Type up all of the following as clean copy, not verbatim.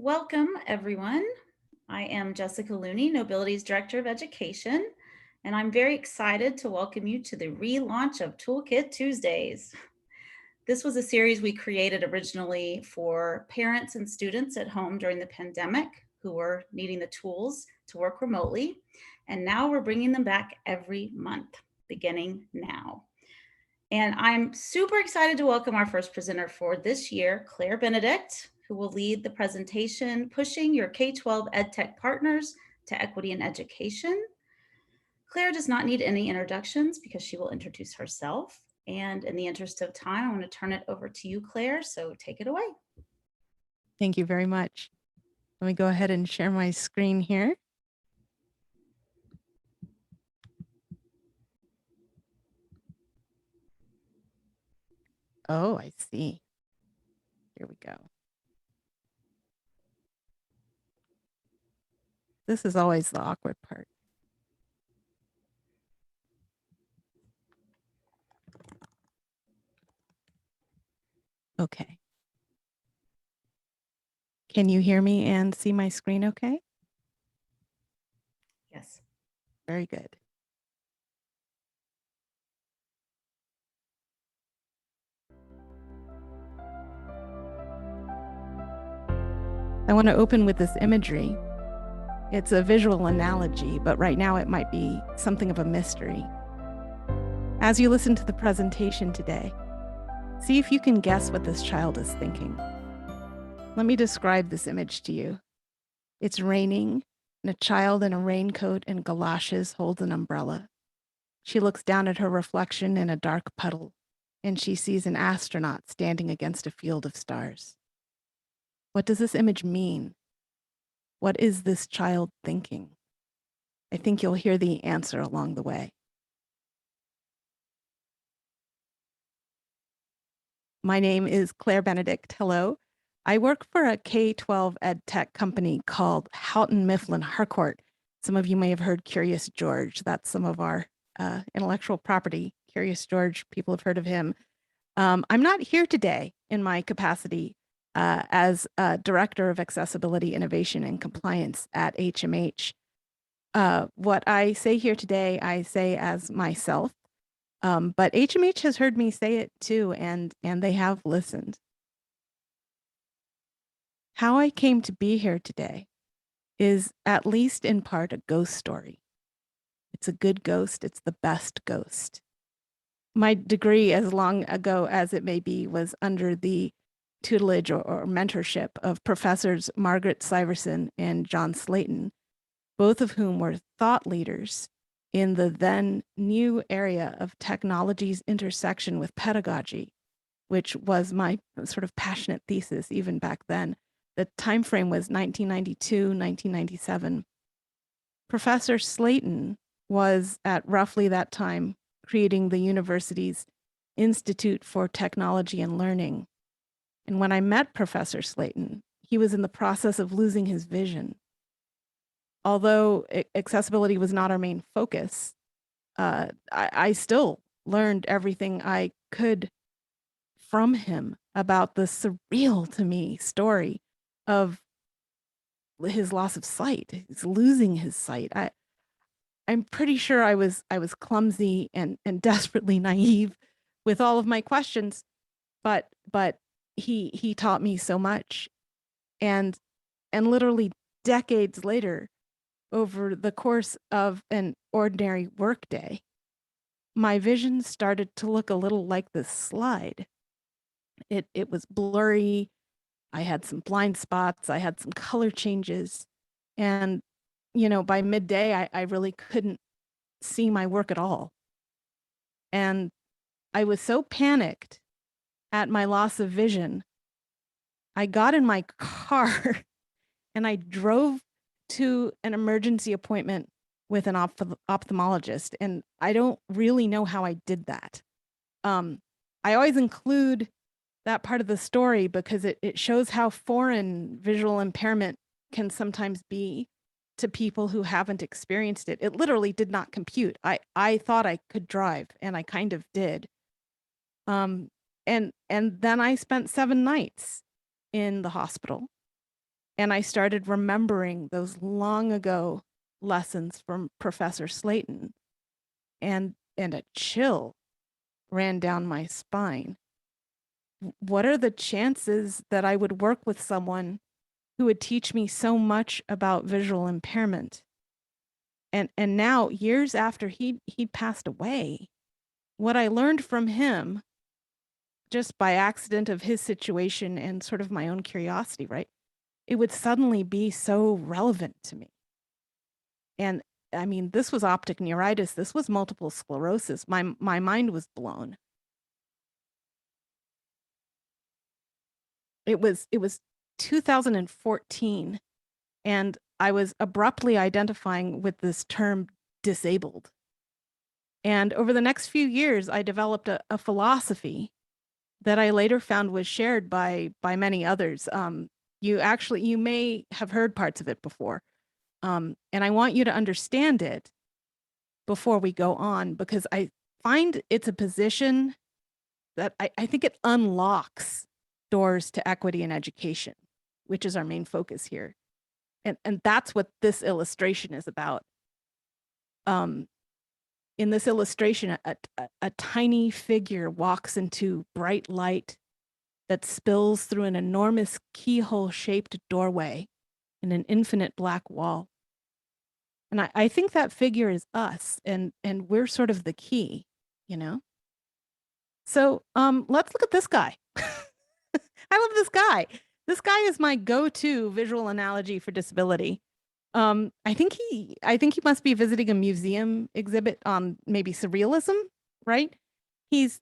Welcome, everyone. I am Jessica Looney, Nobility's Director of Education, and I'm very excited to welcome you to the relaunch of Toolkit Tuesdays. This was a series we created originally for parents and students at home during the pandemic who were needing the tools to work remotely, and now we're bringing them back every month, beginning now. And I'm super excited to welcome our first presenter for this year, Claire Benedikt, who will lead the presentation, Pushing Your K-12 EdTech Partners to Equity in Education. Claire does not need any introductions because she will introduce herself. And in the interest of time, I want to turn it over to you, Claire, so take it away. Thank you very much. Let me go ahead and share my screen here. Oh, I see. Here we go. This is always the awkward part. Okay. Can you hear me and see my screen okay? Yes. Very good. I want to open with this imagery. It's a visual analogy, but right now it might be something of a mystery. As you listen to the presentation today, see if you can guess what this child is thinking. Let me describe this image to you. It's raining, and a child in a raincoat and galoshes holds an umbrella. She looks down at her reflection in a dark puddle, and she sees an astronaut standing against a field of stars. What does this image mean? What is this child thinking? I think you'll hear the answer along the way. My name is Claire Benedikt. Hello. I work for a K-12 EdTech company called Houghton Mifflin Harcourt. Some of you may have heard Curious George. That's some of our intellectual property. Curious George, people have heard of him. I'm not here today in my capacity as Director of Accessibility, Innovation, and Compliance at HMH. What I say here today, I say as myself, but HMH has heard me say it too, and they have listened. How I came to be here today is at least in part a ghost story. It's a good ghost. It's the best ghost. My degree, as long ago as it may be, was under the tutelage or mentorship of professors Margaret Syverson and John Slayton, both of whom were thought leaders in the then new area of technology's intersection with pedagogy, which was my sort of passionate thesis even back then. The time frame was 1992, 1997. Professor Slayton was at roughly that time creating the university's Institute for Technology and Learning. And when I met Professor Slayton, he was in the process of losing his vision. Although accessibility was not our main focus, I still learned everything I could from him about the surreal to me story of his loss of sight. He's losing his sight. I'm pretty sure I was clumsy and desperately naive with all of my questions, but he taught me so much, and literally decades later, over the course of an ordinary workday, my vision started to look a little like this slide. It was blurry. I had some blind spots. I had some color changes. And, you know, by midday, I really couldn't see my work at all. And I was so panicked at my loss of vision, I got in my car and I drove to an emergency appointment with an ophthalmologist. And I don't really know how I did that. I always include that part of the story because it shows how foreign visual impairment can sometimes be to people who haven't experienced it. It literally did not compute. I thought I could drive, and I kind of did. And then I spent 7 nights in the hospital. And I started remembering those long ago lessons from Professor Slayton, and a chill ran down my spine. What are the chances that I would work with someone who would teach me so much about visual impairment? And now, years after he passed away, what I learned from him, just by accident of his situation and sort of my own curiosity, right? It would suddenly be so relevant to me. And I mean, this was optic neuritis. This was multiple sclerosis. My mind was blown. It was 2014, and I was abruptly identifying with this term disabled. And over the next few years, I developed a philosophy that I later found was shared by many others. You may have heard parts of it before. And I want you to understand it before we go on, because I find it's a position that I think it unlocks doors to equity in education, which is our main focus here. And that's what this illustration is about. In this illustration, a tiny figure walks into bright light that spills through an enormous keyhole-shaped doorway in an infinite black wall. And I think that figure is us, and we're sort of the key, you know? So let's look at this guy. I love this guy. This guy is my go-to visual analogy for disability. I think he must be visiting a museum exhibit on maybe surrealism, right? He's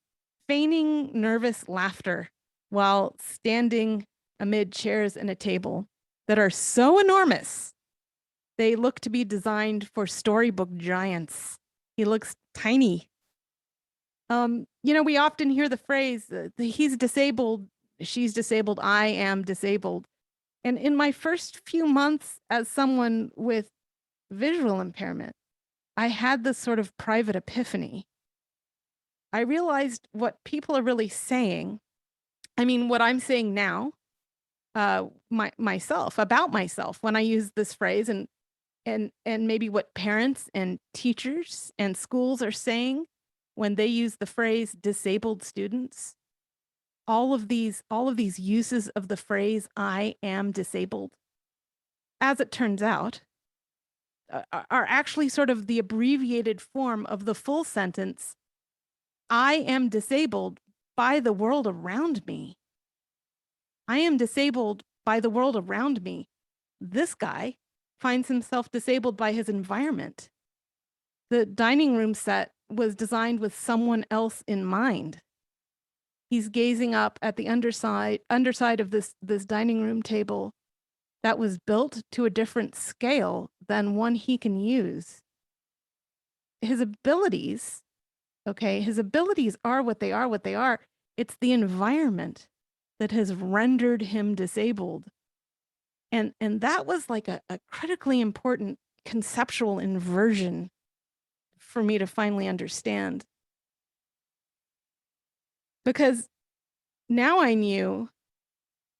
feigning nervous laughter while standing amid chairs and a table that are so enormous they look to be designed for storybook giants. He looks tiny. We often hear the phrase, he's disabled, she's disabled, I am disabled. And in my first few months as someone with visual impairment, I had this sort of private epiphany. I realized what people are really saying. I mean, what I'm saying now, myself, about myself, when I use this phrase, and maybe what parents and teachers and schools are saying when they use the phrase disabled students. All of these uses of the phrase I am disabled, as it turns out, are actually sort of the abbreviated form of the full sentence, I am disabled by the world around me. I am disabled by the world around me. This guy finds himself disabled by his environment. The dining room set was designed with someone else in mind. He's gazing up at the underside of this dining room table that was built to a different scale than one he can use. His abilities are what they are. It's the environment that has rendered him disabled. And that was like a critically important conceptual inversion for me to finally understand. Because now I knew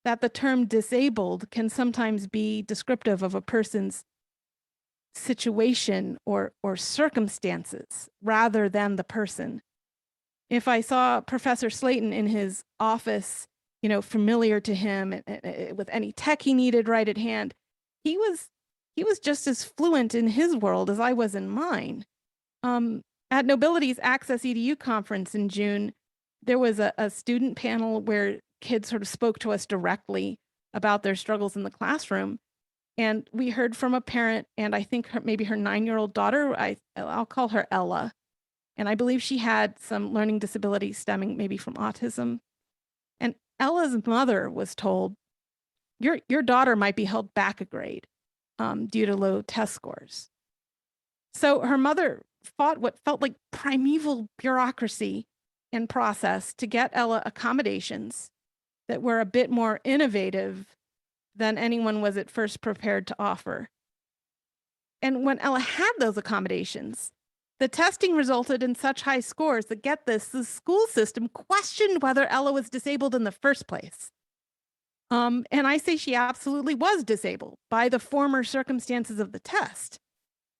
that the term disabled can sometimes be descriptive of a person's situation or circumstances rather than the person. If I saw Professor Slayton in his office, familiar to him with any tech he needed right at hand, he was just as fluent in his world as I was in mine. At Nobility's Access EDU conference in June, there was a student panel where kids sort of spoke to us directly about their struggles in the classroom. And we heard from a parent, and I think maybe her 9-year-old daughter, I'll call her Ella. And I believe she had some learning disabilities stemming maybe from autism. And Ella's mother was told, your daughter might be held back a grade due to low test scores. So her mother fought what felt like primeval bureaucracy and process to get Ella accommodations that were a bit more innovative than anyone was at first prepared to offer. And when Ella had those accommodations, the testing resulted in such high scores that, get this, the school system questioned whether Ella was disabled in the first place. And I say she absolutely was disabled by the former circumstances of the test.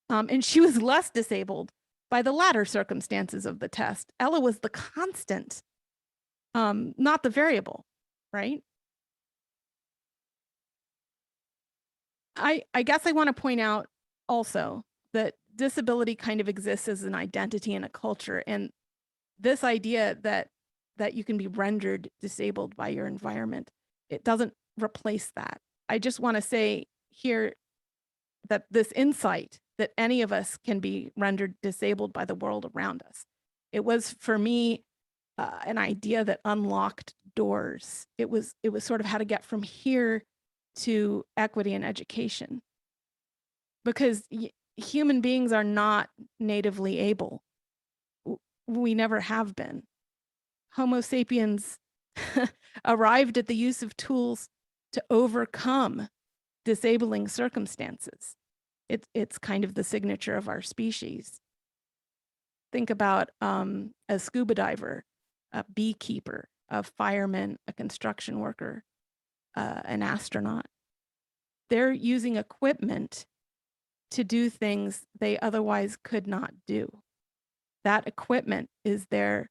And she was less disabled by the latter circumstances of the test. Ella was the constant, not the variable, right? I guess I want to point out also that disability kind of exists as an identity and a culture. And this idea that you can be rendered disabled by your environment, it doesn't replace that. I just want to say here that this insight that any of us can be rendered disabled by the world around us. It was for me an idea that unlocked doors. It was sort of how to get from here to equity in education, because human beings are not natively able. We never have been. Homo sapiens arrived at the use of tools to overcome disabling circumstances. It's kind of the signature of our species. Think about a scuba diver, a beekeeper, a fireman, a construction worker, an astronaut. They're using equipment to do things they otherwise could not do. That equipment is their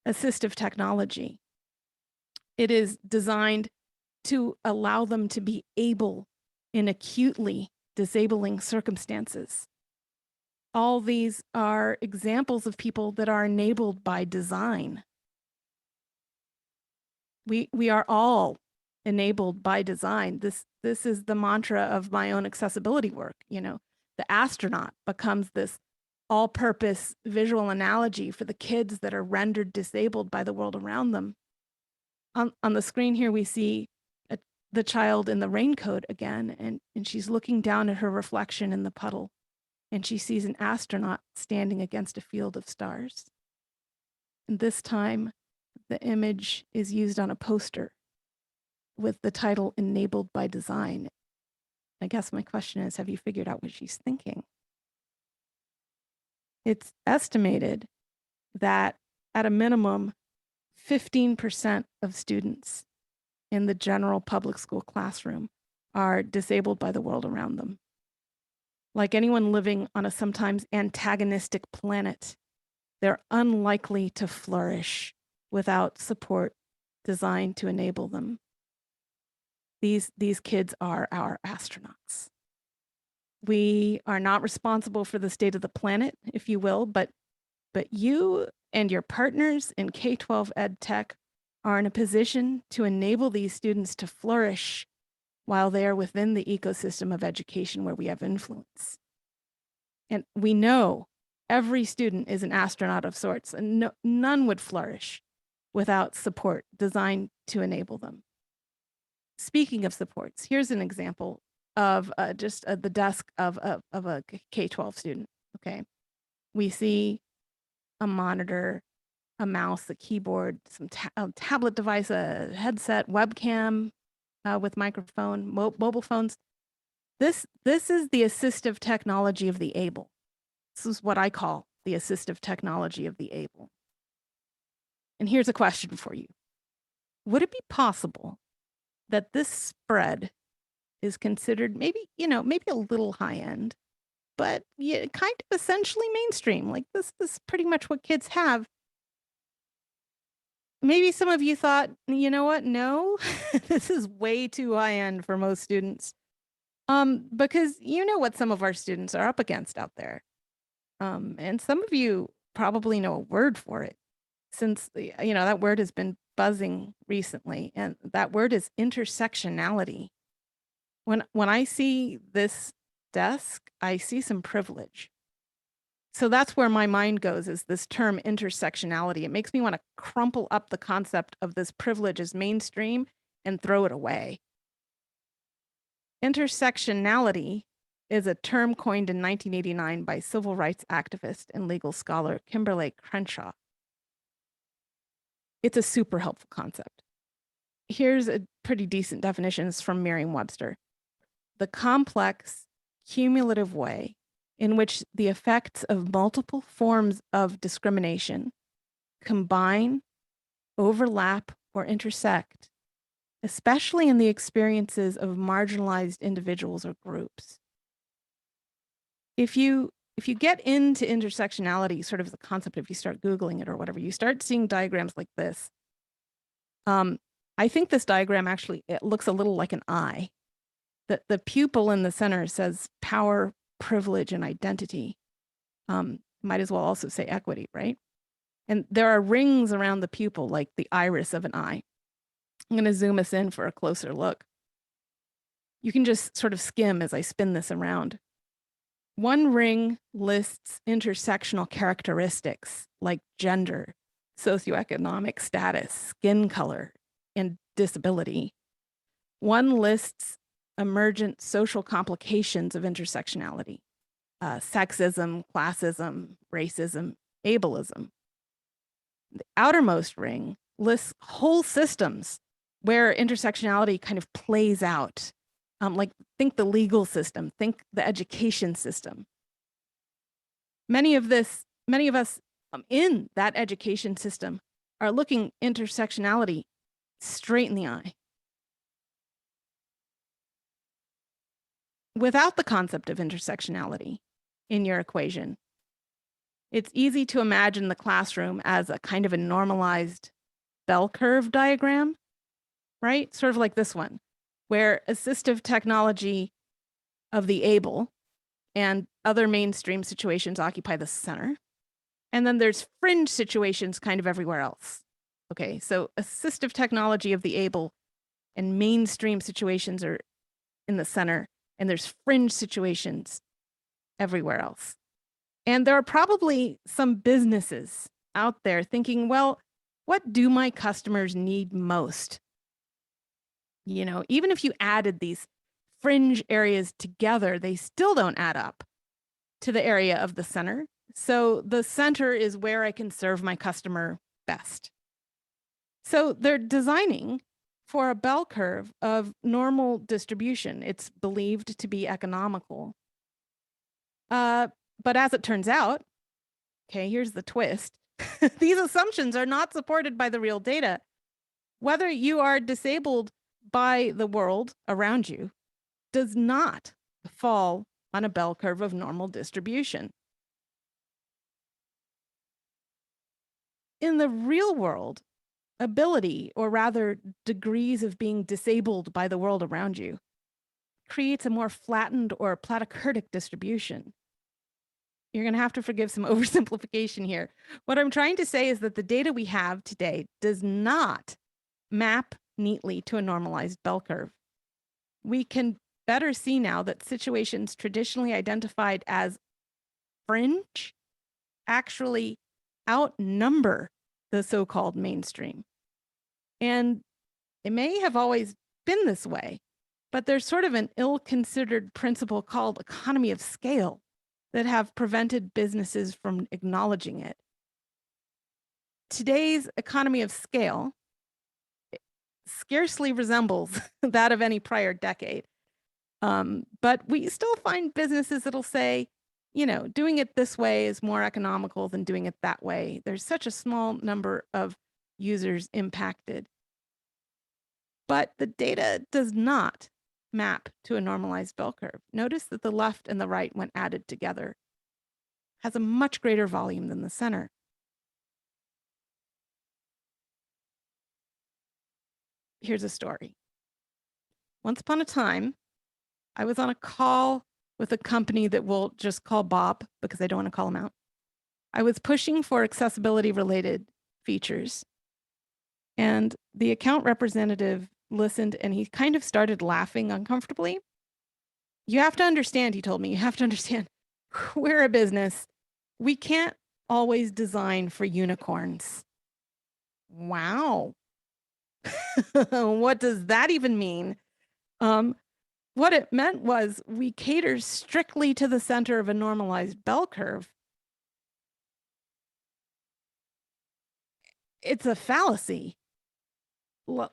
assistive technology. It is designed to allow them to be able in acutely disabling circumstances. All these are examples of people that are enabled by design. We are all enabled by design. This is the mantra of my own accessibility work. You know, the astronaut becomes this all-purpose visual analogy for the kids that are rendered disabled by the world around them. On the screen here, we see the child in the raincoat again, and she's looking down at her reflection in the puddle, and she sees an astronaut standing against a field of stars. And this time, the image is used on a poster with the title Enabled by Design. I guess my question is, have you figured out what she's thinking? It's estimated that at a minimum, 15% of students in the general public school classroom are disabled by the world around them. Like anyone living on a sometimes antagonistic planet, they're unlikely to flourish without support designed to enable them. These kids are our astronauts. We are not responsible for the state of the planet, if you will, but you and your partners in K-12 EdTech are in a position to enable these students to flourish while they are within the ecosystem of education where we have influence. And we know every student is an astronaut of sorts, and none would flourish without support designed to enable them. Speaking of supports, here's an example of just the desk of a K-12 student, okay? We see a monitor, a mouse, a keyboard, some tablet device, a headset, webcam with microphone, mobile phones. This is the assistive technology of the able. This is what I call the assistive technology of the able. And here's a question for you. Would it be possible that this spread is considered maybe a little high end, but yeah, kind of essentially mainstream? Like this is pretty much what kids have. Maybe some of you thought, you know what? No, this is way too high end for most students. Because you know what some of our students are up against out there. And some of you probably know a word for it, since that word has been buzzing recently, and that word is intersectionality. When I see this desk, I see some privilege. So that's where my mind goes, is this term intersectionality. It makes me want to crumple up the concept of this privilege as mainstream and throw it away. Intersectionality is a term coined in 1989 by civil rights activist and legal scholar Kimberly Crenshaw. It's a super helpful concept. Here's a pretty decent definition. It's from Merriam-Webster. The complex, cumulative way in which the effects of multiple forms of discrimination combine, overlap, or intersect especially in the experiences of marginalized individuals or groups. If you get into intersectionality, sort of the concept, if you start Googling it or whatever, you start seeing diagrams like this. I think this diagram actually, it looks a little like an eye. The pupil in the center says power, privilege, and identity. Might as well also say equity, right? And there are rings around the pupil, like the iris of an eye. I'm going to zoom us in for a closer look. You can just sort of skim as I spin this around. One ring lists intersectional characteristics like gender, socioeconomic status, skin color, and disability. One lists emergent social complications of intersectionality, sexism, classism, racism, ableism. The outermost ring lists whole systems where intersectionality kind of plays out. Like think the legal system, think the education system. Many of us in that education system are looking intersectionality straight in the eye. Without the concept of intersectionality in your equation, it's easy to imagine the classroom as a kind of a normalized bell curve diagram, right? Sort of like this one, where assistive technology of the able and other mainstream situations occupy the center. And then there's fringe situations kind of everywhere else. Okay, so assistive technology of the able and mainstream situations are in the center, and there's fringe situations everywhere else. And there are probably some businesses out there thinking, well, what do my customers need most? You know, even if you added these fringe areas together, they still don't add up to the area of the center. So the center is where I can serve my customer best. So they're designing for a bell curve of normal distribution. It's believed to be economical. But as it turns out, okay, here's the twist. These assumptions are not supported by the real data. Whether you are disabled by the world around you does not fall on a bell curve of normal distribution. In the real world, ability, or rather degrees of being disabled by the world around you, creates a more flattened or platykurtic distribution. You're going to have to forgive some oversimplification here. What I'm trying to say is that the data we have today does not map neatly to a normalized bell curve. We can better see now that situations traditionally identified as fringe actually outnumber the so-called mainstream. And it may have always been this way, but there's sort of an ill-considered principle called economy of scale that have prevented businesses from acknowledging it. Today's economy of scale scarcely resembles that of any prior decade. But we still find businesses that'll say, you know, doing it this way is more economical than doing it that way. There's such a small number of users impacted. But the data does not map to a normalized bell curve. Notice that the left and the right, when added together, has a much greater volume than the center. Here's a story. Once upon a time, I was on a call with a company that we'll just call Bob because I don't want to call him out. I was pushing for accessibility related features. And the account representative listened and he kind of started laughing uncomfortably. You have to understand, he told me, you have to understand, we're a business. We can't always design for unicorns. Wow. What does that even mean? What it meant was we cater strictly to the center of a normalized bell curve. It's a fallacy.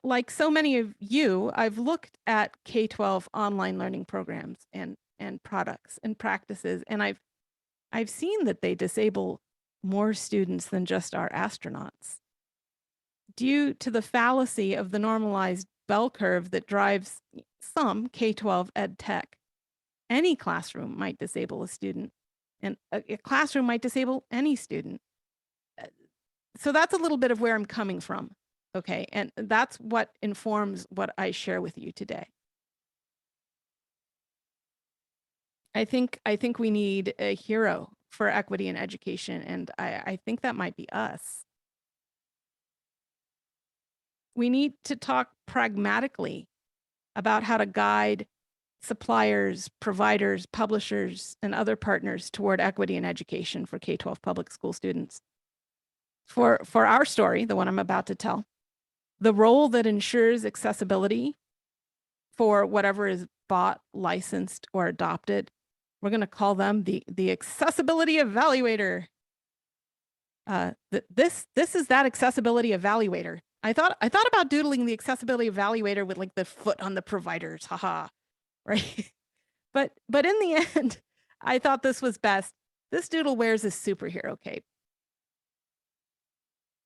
Like so many of you, I've looked at K-12 online learning programs and products and practices, and I've seen that they disable more students than just our astronauts. Due to the fallacy of the normalized bell curve that drives some K-12 EdTech. Any classroom might disable a student, and a classroom might disable any student. So that's a little bit of where I'm coming from, okay? And that's what informs what I share with you today. I think we need a hero for equity in education, and I think that might be us. We need to talk pragmatically about how to guide suppliers, providers, publishers, and other partners toward equity in education for K-12 public school students. For our story, the one I'm about to tell, the role that ensures accessibility for whatever is bought, licensed, or adopted, we're going to call them the Accessibility Evaluator. This is that Accessibility Evaluator. I thought about doodling the Accessibility Evaluator with like the foot on the providers, haha, right? But in the end, I thought this was best. This doodle wears a superhero cape.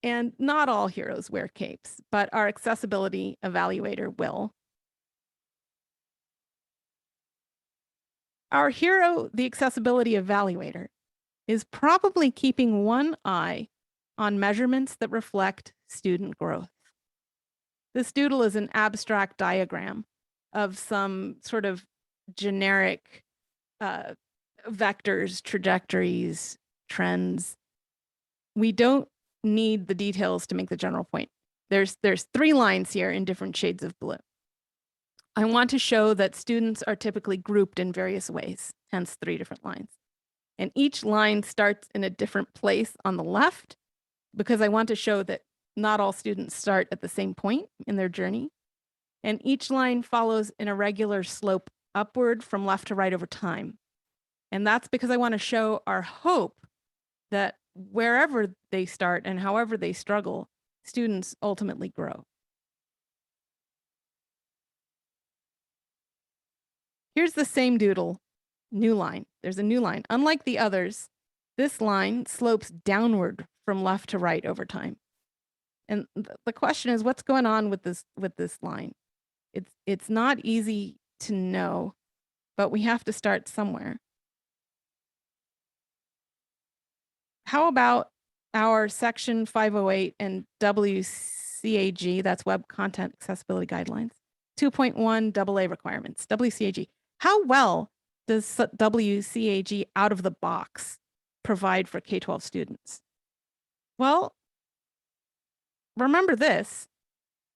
And not all heroes wear capes, but our Accessibility Evaluator will. Our hero, the Accessibility Evaluator, is probably keeping one eye on measurements that reflect student growth. This doodle is an abstract diagram of some sort of generic vectors, trajectories, trends. We don't need the details to make the general point. There's 3 lines here in different shades of blue. I want to show that students are typically grouped in various ways, hence 3 different lines. And each line starts in a different place on the left because I want to show that not all students start at the same point in their journey. And each line follows in a regular slope upward from left to right over time. And that's because I want to show our hope that wherever they start and however they struggle, students ultimately grow. Here's the same doodle, new line. There's a new line. Unlike the others, this line slopes downward from left to right over time. And the question is, what's going on with this line? It's not easy to know, but we have to start somewhere. How about our Section 508 and WCAG, that's Web Content Accessibility Guidelines, 2.1 AA requirements, WCAG. How well does WCAG out of the box provide for K-12 students? Well, remember this,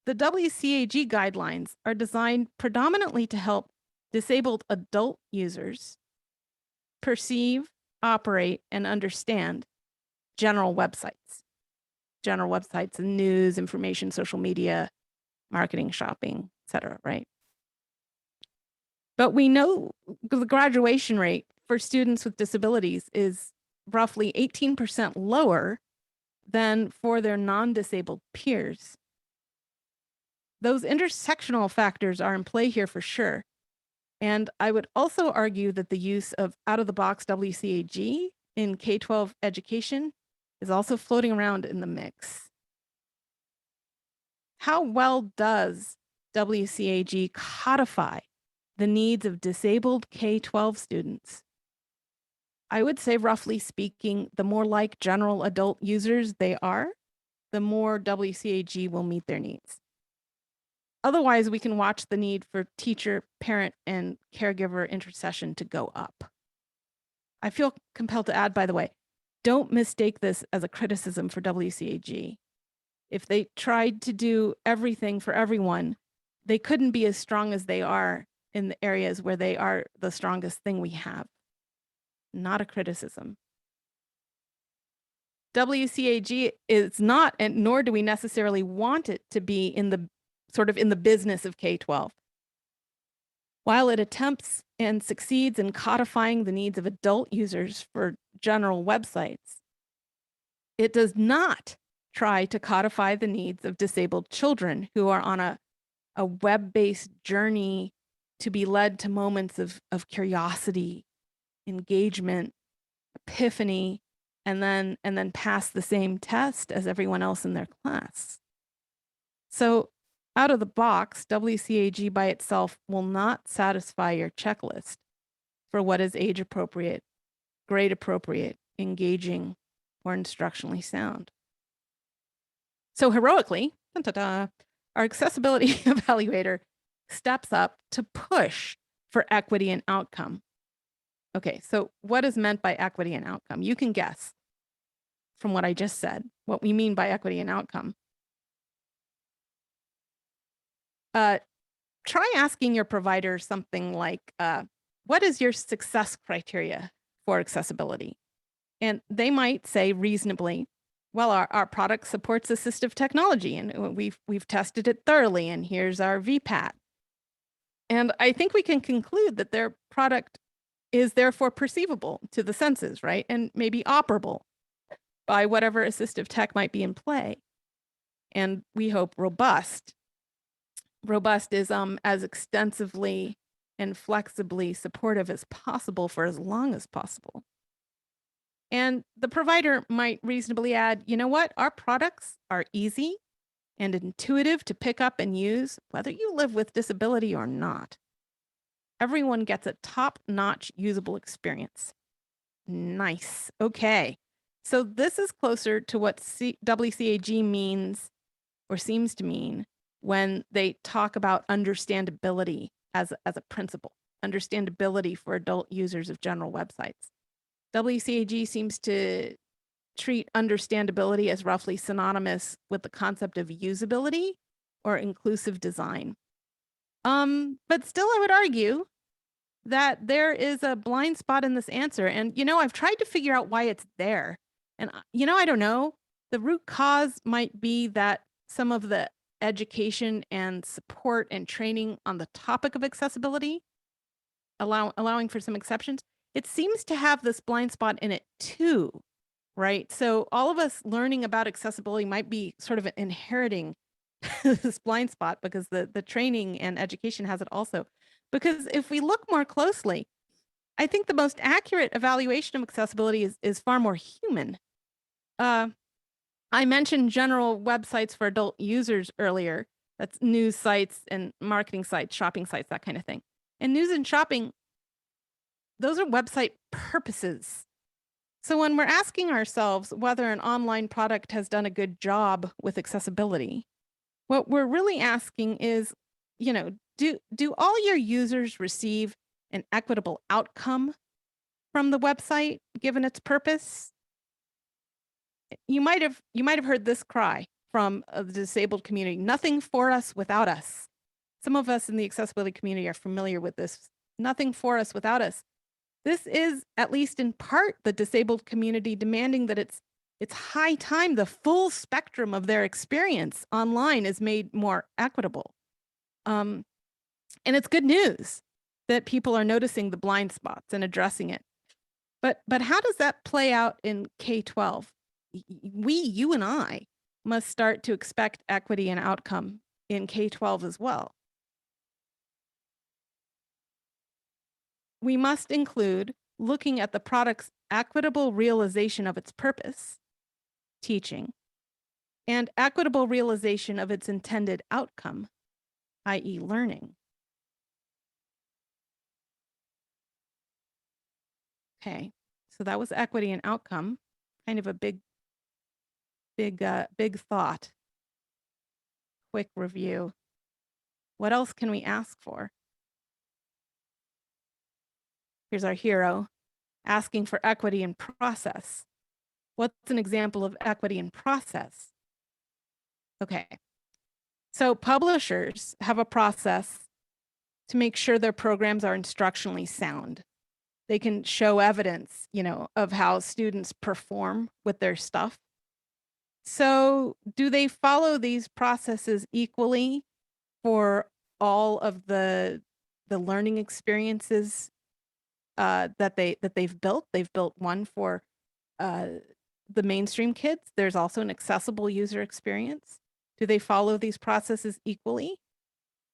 the WCAG guidelines are designed predominantly to help disabled adult users perceive, operate, and understand general websites and news, information, social media, marketing, shopping, etc., right? But we know the graduation rate for students with disabilities is roughly 18% lower than for their non-disabled peers. Those intersectional factors are in play here for sure. And I would also argue that the use of out-of-the-box WCAG in K-12 education is also floating around in the mix. How well does WCAG codify the needs of disabled K-12 students? I would say, roughly speaking, the more like general adult users they are, the more WCAG will meet their needs. Otherwise, we can watch the need for teacher, parent, and caregiver intercession to go up. I feel compelled to add, by the way, don't mistake this as a criticism for WCAG. If they tried to do everything for everyone, they couldn't be as strong as they are in the areas where they are the strongest thing we have. Not a criticism. WCAG is not, and nor do we necessarily want it to be in the sort of in the business of K-12. While it attempts and succeeds in codifying the needs of adult users for general websites, it does not try to codify the needs of disabled children who are on a web-based journey to be led to moments of curiosity, engagement, epiphany, and then pass the same test as everyone else in their class. So Out of the box, WCAG by itself will not satisfy your checklist for what is age appropriate, grade appropriate, engaging, or instructionally sound. So heroically, our accessibility evaluator steps up to push for equity and outcome. Okay, so what is meant by equity and outcome? You can guess from what I just said, what we mean by equity and outcome. Try asking your provider something like, what is your success criteria for accessibility? And they might say reasonably, well, our product supports assistive technology and we've tested it thoroughly, and here's our VPAT. And I think we can conclude that their product is therefore perceivable to the senses, right? And maybe operable by whatever assistive tech might be in play. And we hope robust. Robust is as extensively and flexibly supportive as possible for as long as possible. And the provider might reasonably add, you know what? Our products are easy and intuitive to pick up and use, whether you live with disability or not. Everyone gets a top-notch usable experience. Nice. Okay. So this is closer to what WCAG means or seems to mean when they talk about understandability as a principle, understandability for adult users of general websites. WCAG seems to treat understandability as roughly synonymous with the concept of usability or inclusive design. But still, I would argue that there is a blind spot in this answer. And, I've tried to figure out why it's there. And, I don't know. The root cause might be that some of the education and support and training on the topic of accessibility, allowing for some exceptions, it seems to have this blind spot in it too, right? So all of us learning about accessibility might be sort of inheriting this blind spot because the training and education has it also. Because if we look more closely, I think the most accurate evaluation of accessibility is far more human. I mentioned general websites for adult users earlier. That's news sites and marketing sites, shopping sites, that kind of thing. And news and shopping, those are website purposes. So when we're asking ourselves whether an online product has done a good job with accessibility, what we're really asking is, do all your users receive an equitable outcome from the website given its purpose? You might have heard this cry from the disabled community: nothing for us without us. Some of us in the accessibility community are familiar with this. Nothing for us without us. This is, at least in part, the disabled community demanding that it's high time the full spectrum of their experience online is made more equitable. And it's good news that people are noticing the blind spots and addressing it. But how does that play out in K-12? You and I must start to expect equity and outcome in K-12 as well. We must include looking at the product's equitable realization of its purpose, teaching, and equitable realization of its intended outcome, i.e. learning. Okay, so that was equity and outcome, kind of a big thought. Quick review. What else can we ask for? Here's our hero, asking for equity in process. What's an example of equity in process? Okay, so publishers have a process to make sure their programs are instructionally sound. They can show evidence, of how students perform with their stuff. So do they follow these processes equally for all of the learning experiences that they've built? They've built one for the mainstream kids. There's also an accessible user experience. Do they follow these processes equally?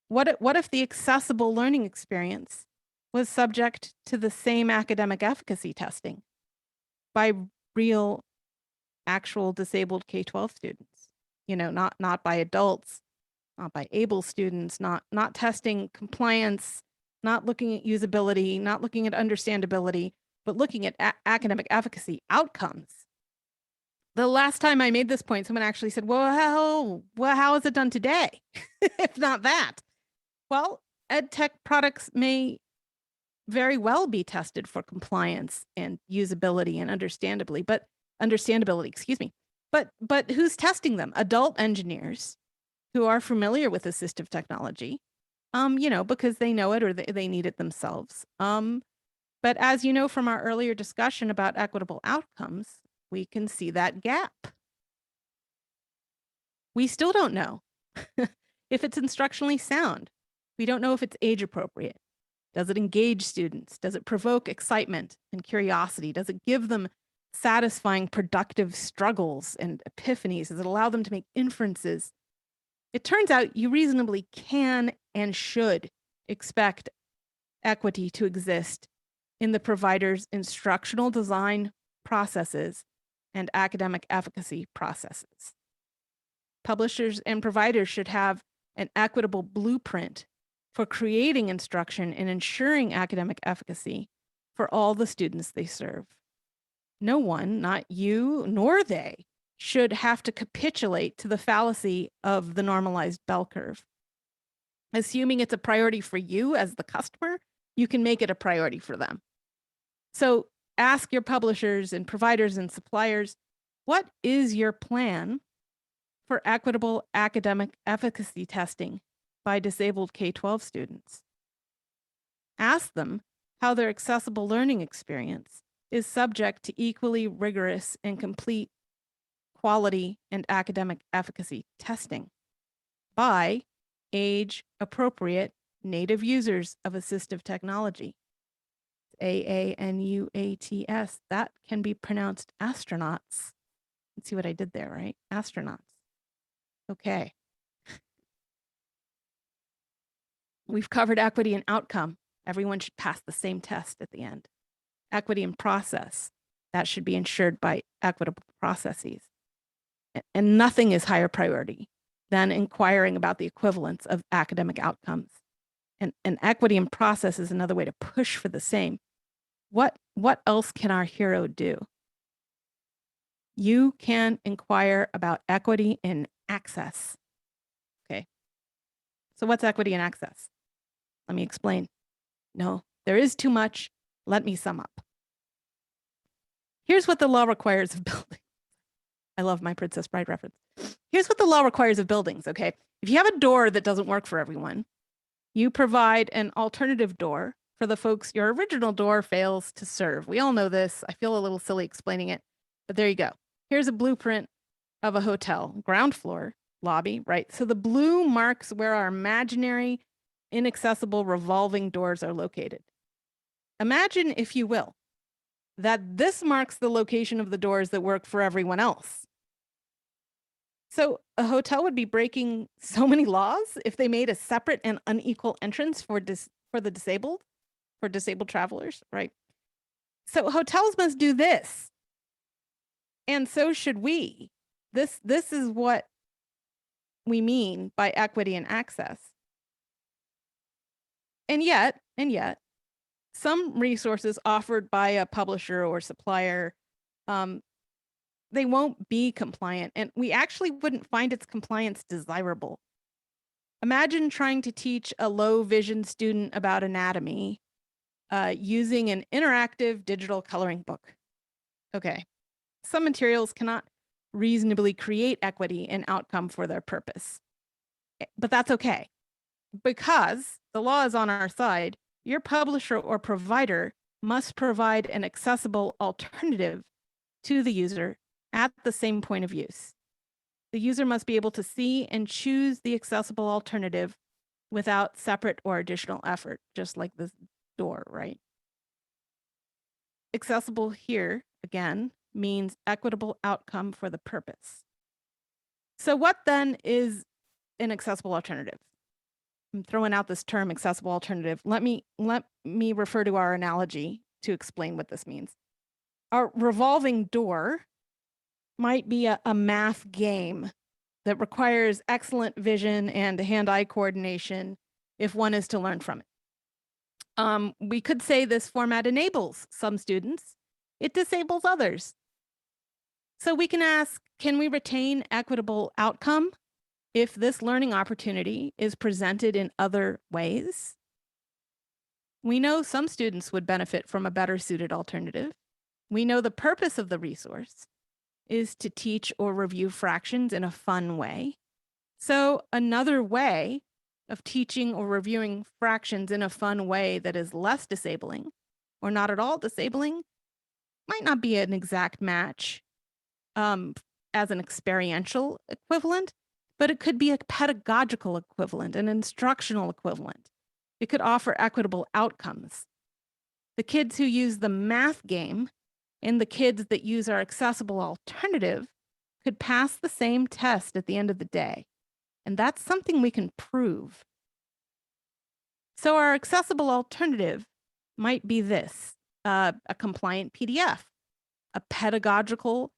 What if the accessible learning experience was subject to the same academic efficacy testing by real, actual disabled K-12 students? Not by adults not by able students, not testing compliance, not looking at usability, not looking at understandability, but looking at academic efficacy outcomes. The last time I made this point, someone actually said, well, how is it done today? If not that. Well, EdTech products may very well be tested for compliance and usability and understandability, excuse me. But who's testing them? Adult engineers who are familiar with assistive technology, because they know it or they need it themselves. But as you know from our earlier discussion about equitable outcomes, we can see that gap. We still don't know if it's instructionally sound. We don't know if it's age appropriate. Does it engage students? Does it provoke excitement and curiosity? Does it give them satisfying, productive struggles and epiphanies? Does it allow them to make inferences? It turns out you reasonably can and should expect equity to exist in the provider's instructional design processes and academic efficacy processes. Publishers and providers should have an equitable blueprint for creating instruction and ensuring academic efficacy for all the students they serve. No one, not you nor they, should have to capitulate to the fallacy of the normalized bell curve. Assuming it's a priority for you as the customer, you can make it a priority for them. So ask your publishers and providers and suppliers, what is your plan for equitable academic efficacy testing by disabled K-12 students? Ask them how their accessible learning experience is subject to equally rigorous and complete quality and academic efficacy testing by age-appropriate native users of assistive technology. AANUATS. That can be pronounced astronauts. Let's see what I did there, right? Astronauts. Okay. We've covered equity and outcome. Everyone should pass the same test at the end. Equity and process. That should be ensured by equitable processes. And nothing is higher priority than inquiring about the equivalence of academic outcomes. And equity and process is another way to push for the same. What else can our hero do? You can inquire about equity and access. Okay. So what's equity and access? Let me explain. No, there is too much. Let me sum up. Here's what the law requires of buildings. I love my Princess Bride reference. Here's what the law requires of buildings, okay? If you have a door that doesn't work for everyone, you provide an alternative door for the folks your original door fails to serve. We all know this. I feel a little silly explaining it, but there you go. Here's a blueprint of a hotel, ground floor, lobby, right? So the blue marks where our imaginary, inaccessible revolving doors are located. Imagine, if you will, that this marks the location of the doors that work for everyone else. So a hotel would be breaking so many laws if they made a separate and unequal entrance for the disabled, for disabled travelers, right? So hotels must do this. And so should we. This is what we mean by equity and access. And yet, some resources offered by a publisher or supplier, they won't be compliant, and we actually wouldn't find its compliance desirable. Imagine trying to teach a low vision student about anatomy using an interactive digital coloring book. Okay, some materials cannot reasonably create equity and outcome for their purpose, but that's okay, because the law is on our side. Your publisher or provider must provide an accessible alternative to the user at the same point of use. The user must be able to see and choose the accessible alternative without separate or additional effort, just like this door, right? Accessible here, again, means equitable outcome for the purpose. So what then is an accessible alternative? I'm throwing out this term accessible alternative. Let me refer to our analogy to explain what this means. Our revolving door might be a math game that requires excellent vision and hand-eye coordination if one is to learn from it. We could say this format enables some students, it disables others. So we can ask, can we retain equitable outcome if this learning opportunity is presented in other ways? We know some students would benefit from a better suited alternative. We know the purpose of the resource is to teach or review fractions in a fun way. So another way of teaching or reviewing fractions in a fun way that is less disabling or not at all disabling might not be an exact match as an experiential equivalent, but it could be a pedagogical equivalent, an instructional equivalent. It could offer equitable outcomes. The kids who use the math game and the kids that use our accessible alternative could pass the same test at the end of the day. And that's something we can prove. So our accessible alternative might be this, a compliant PDF, a pedagogically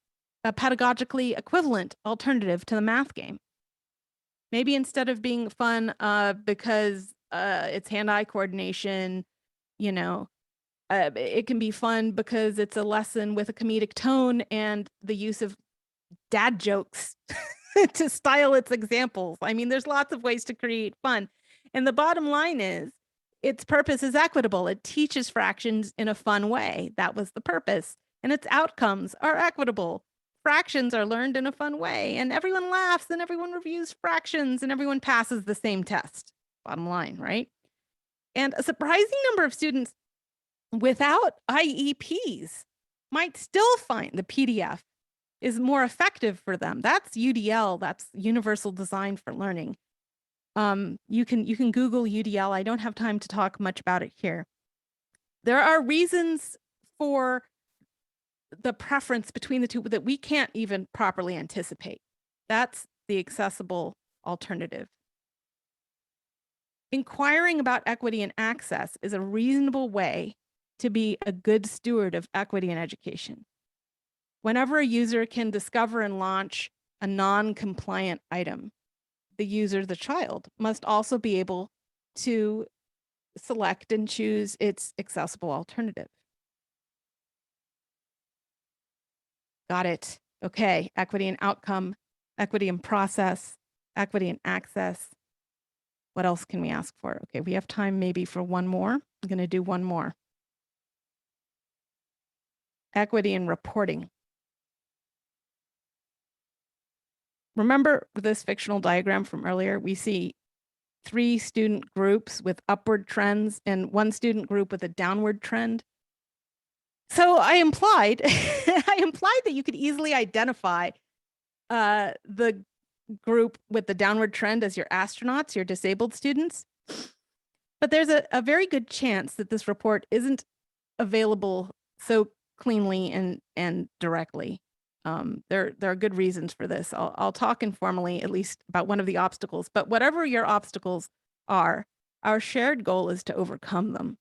equivalent alternative to the math game. Maybe instead of being fun because it's hand-eye coordination, it can be fun because it's a lesson with a comedic tone and the use of dad jokes to style its examples. I mean, there's lots of ways to create fun. And the bottom line is, its purpose is equitable. It teaches fractions in a fun way. That was the purpose. And its outcomes are equitable. Fractions are learned in a fun way, and everyone laughs, and everyone reviews fractions, and everyone passes the same test. Bottom line, right? And a surprising number of students without IEPs might still find the PDF is more effective for them. That's UDL, that's Universal Design for Learning. You can Google UDL. I don't have time to talk much about it here. There are reasons for the preference between the two that we can't even properly anticipate. That's the accessible alternative. Inquiring about equity and access is a reasonable way to be a good steward of equity in education. Whenever a user can discover and launch a non-compliant item, the user, the child, must also be able to select and choose its accessible alternative. Got it. Okay, equity and outcome, equity and process, equity and access. What else can we ask for? Okay, we have time maybe for one more. I'm going to do one more. Equity and reporting. Remember this fictional diagram from earlier? We see 3 student groups with upward trends and 1 student group with a downward trend. So I implied, that you could easily identify the group with the downward trend as your astronauts, your disabled students. But there's a very good chance that this report isn't available so cleanly and directly. There are good reasons for this. I'll talk informally, at least, about one of the obstacles. But whatever your obstacles are, our shared goal is to overcome them.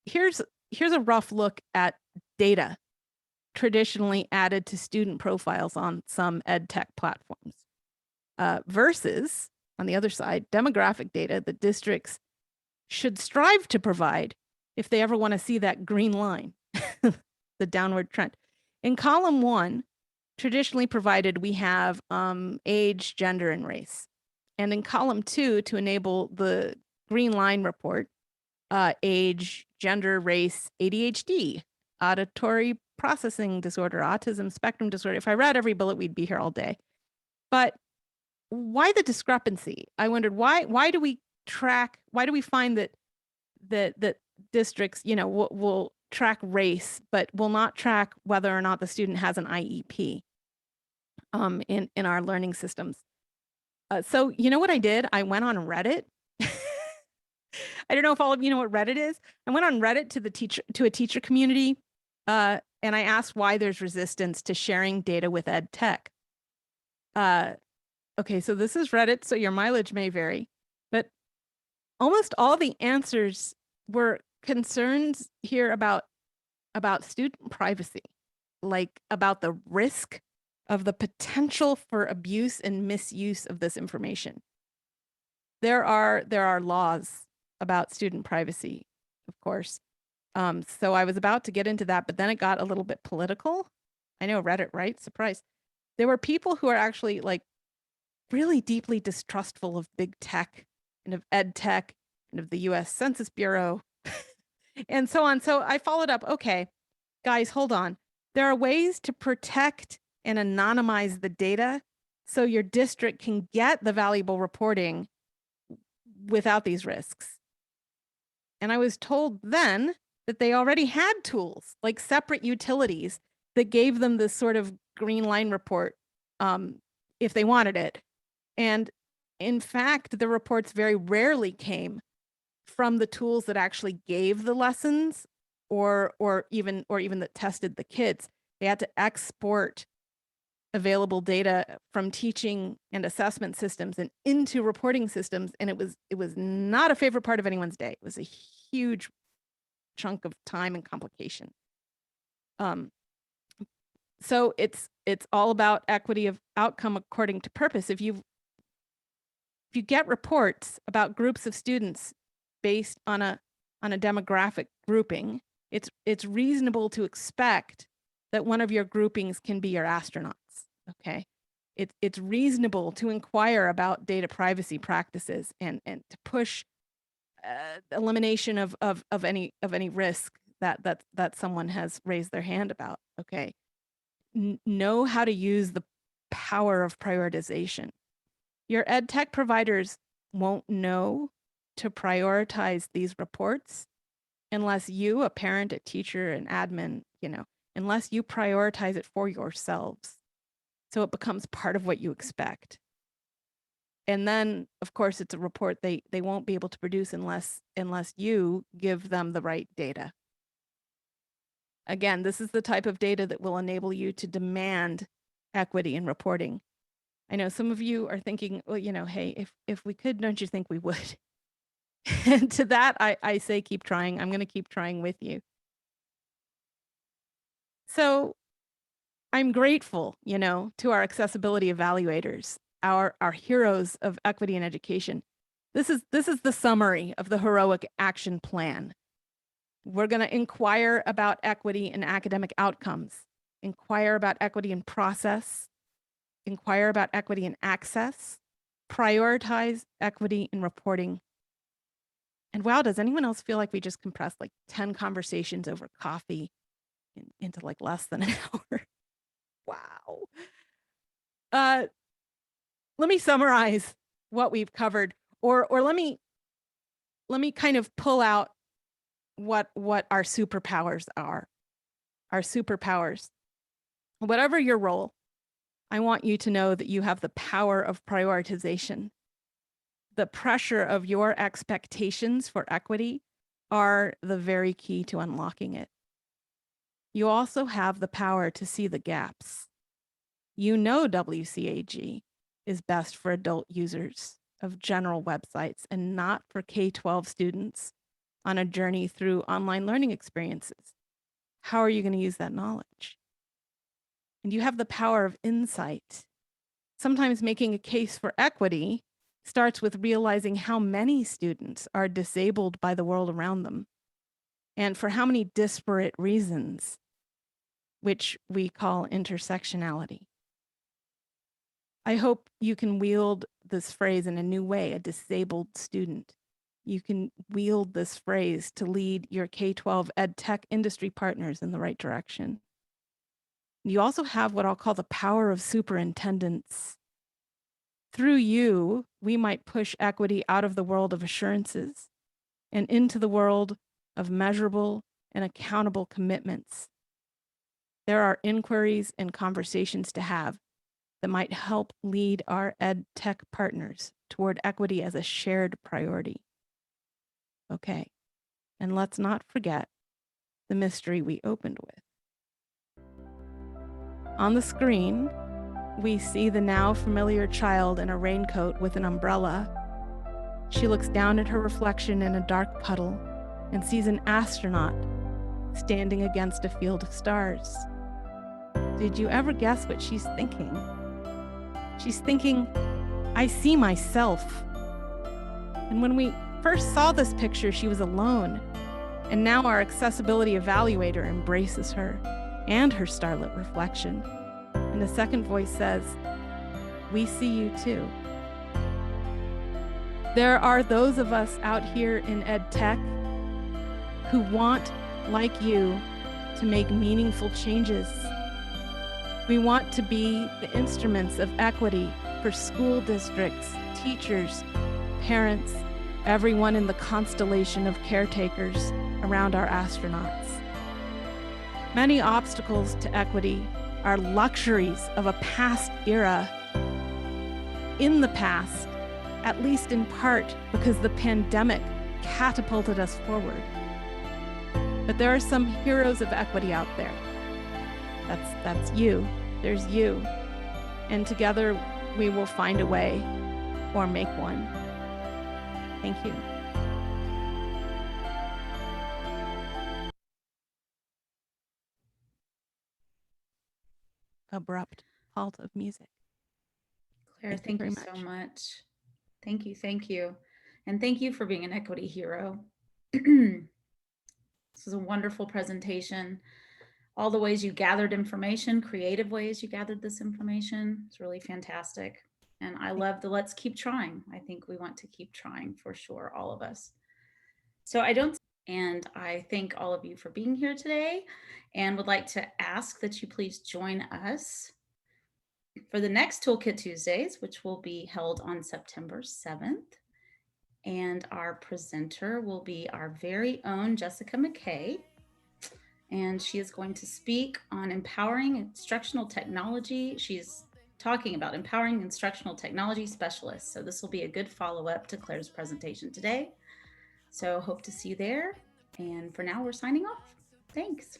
Here's a rough look at data traditionally added to student profiles on some EdTech platforms versus, on the other side, demographic data that districts should strive to provide if they ever want to see that green line, the downward trend. In column 1, traditionally provided, we have age, gender, and race. And in column 2, to enable the green line report, age, gender, race, ADHD, auditory processing disorder, autism spectrum disorder. If I read every bullet, we'd be here all day. But why the discrepancy? I wondered why do we find that districts, will track race, but will not track whether or not the student has an IEP in our learning systems. So you know what I did? I went on Reddit. I don't know if all of you know what Reddit is. I went on Reddit to a teacher community, and I asked why there's resistance to sharing data with EdTech. Okay, so this is Reddit, so your mileage may vary, but almost all the answers were concerns here about student privacy, like about the risk of the potential for abuse and misuse of this information. There are laws about student privacy, of course. So I was about to get into that, but then it got a little bit political. I know, Reddit, right? Surprise. There were people who are actually like really deeply distrustful of big tech and of ed tech and of the US Census Bureau and so on. So I followed up, okay, guys, hold on. There are ways to protect and anonymize the data so your district can get the valuable reporting without these risks. And I was told then that they already had tools, like separate utilities that gave them this sort of green line report if they wanted it. And in fact, the reports very rarely came from the tools that actually gave the lessons or even that tested the kids. They had to export available data from teaching and assessment systems and into reporting systems, and it was not a favorite part of anyone's day. It was a huge chunk of time and complication. So it's all about equity of outcome according to purpose. If you get reports about groups of students based on a demographic grouping, it's reasonable to expect that one of your groupings can be your astronauts. Okay, it's reasonable to inquire about data privacy practices and to push elimination of any risk that someone has raised their hand about. Okay, know how to use the power of prioritization. Your ed tech providers won't know to prioritize these reports unless you, a parent, a teacher, an admin, unless you prioritize it for yourselves. So it becomes part of what you expect. And then, of course, it's a report they won't be able to produce unless you give them the right data. Again, this is the type of data that will enable you to demand equity in reporting. I know some of you are thinking, well, hey, if we could, don't you think we would? And to that, I say, keep trying. I'm going to keep trying with you. So I'm grateful, to our accessibility evaluators, our heroes of equity in education. This is the summary of the heroic action plan. We're going to inquire about equity in academic outcomes, inquire about equity in process, inquire about equity in access, prioritize equity in reporting. And wow, does anyone else feel like we just compressed like 10 conversations over coffee into like less than an hour? Wow. Let me summarize what we've covered, or let me kind of pull out what our superpowers are. Our superpowers. Whatever your role, I want you to know that you have the power of prioritization. The pressure of your expectations for equity are the very key to unlocking it. You also have the power to see the gaps. WCAG is best for adult users of general websites and not for K-12 students on a journey through online learning experiences. How are you going to use that knowledge? And you have the power of insight. Sometimes making a case for equity starts with realizing how many students are disabled by the world around them and for how many disparate reasons, which we call intersectionality. I hope you can wield this phrase in a new way, a disabled student. You can wield this phrase to lead your K-12 EdTech industry partners in the right direction. You also have what I'll call the power of superintendents. Through you, we might push equity out of the world of assurances and into the world of measurable and accountable commitments. There are inquiries and conversations to have that might help lead our ed tech partners toward equity as a shared priority. Okay, and let's not forget the mystery we opened with. On the screen, we see the now familiar child in a raincoat with an umbrella. She looks down at her reflection in a dark puddle and sees an astronaut standing against a field of stars. Did you ever guess what she's thinking? She's thinking, I see myself. And when we first saw this picture, she was alone. And now our Accessibility Evaluator embraces her and her starlit reflection. And a second voice says, we see you too. There are those of us out here in EdTech who want, like you, to make meaningful changes. We want to be the instruments of equity for school districts, teachers, parents, everyone in the constellation of caretakers around our astronauts. Many obstacles to equity are luxuries of a past era. In the past, at least in part because the pandemic catapulted us forward. But there are some heroes of equity out there. That's you. There's you. And together we will find a way or make one. Thank you. Abrupt halt of music. Claire, thank you so much. Thank you. Thank you. And thank you for being an equity hero. This is a wonderful presentation. All the ways you gathered information, creative ways you gathered this information. It's really fantastic. And I love the let's keep trying. I think we want to keep trying for sure, all of us. So and I thank all of you for being here today and would like to ask that you please join us for the next Toolkit Tuesdays, which will be held on September 7th. And our presenter will be our very own Jessica McKay. And she is going to speak on empowering instructional technology. She's talking about empowering instructional technology specialists. So this will be a good follow-up to Claire's presentation today. So hope to see you there. And for now, we're signing off. Thanks.